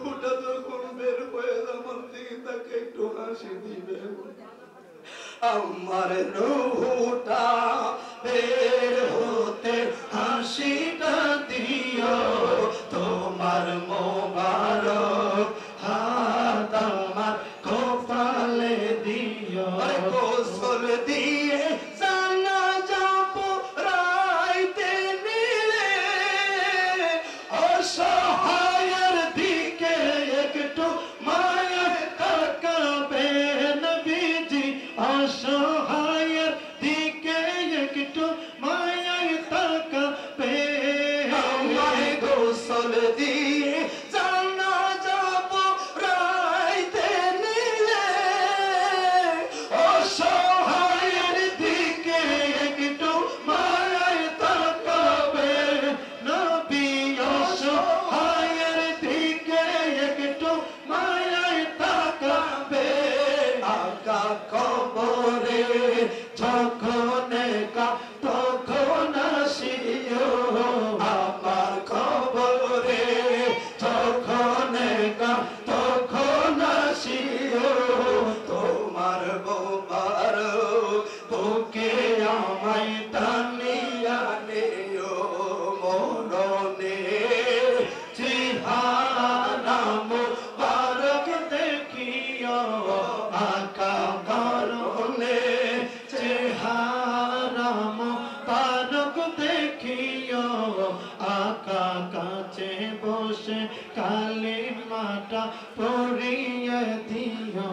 রুহুটা যখন বের হয়ে আমার দিকে তাকে একটু হাসি দিবেন। আমার রুহুটা বের হতে হাসিটা দিও, তোমার মোবারক হাত আমার কপালে দিও। গোসল দিয়ে জানাজা পড়াইতে নিলে অসহায়ের দিকে একটু মায়া তাকাবেন নবীজি, অসহায়ের দিকে একটু মায়া তাকাবেন। আমায় গোসল দিয়ে জানাজা পড়াইতে নিলে অসহায়ের দিকে একটু মায়া তাকাবেন নবী, অসহায়ের দিকে একটু মায়া তাকাবেন। আকা কবরে যখন তখন আসিও, আমার কবরে যখন তখন আসিও, তোমার মোবারক বুকে আমায় টানিয়া নিও। মরণে চেহারা মোবারক দেখিও, আকা মরণে চেহারা মোবারক দেখিও, আকা কাছে বসে কালিমাটা পড়িয়ে দিও।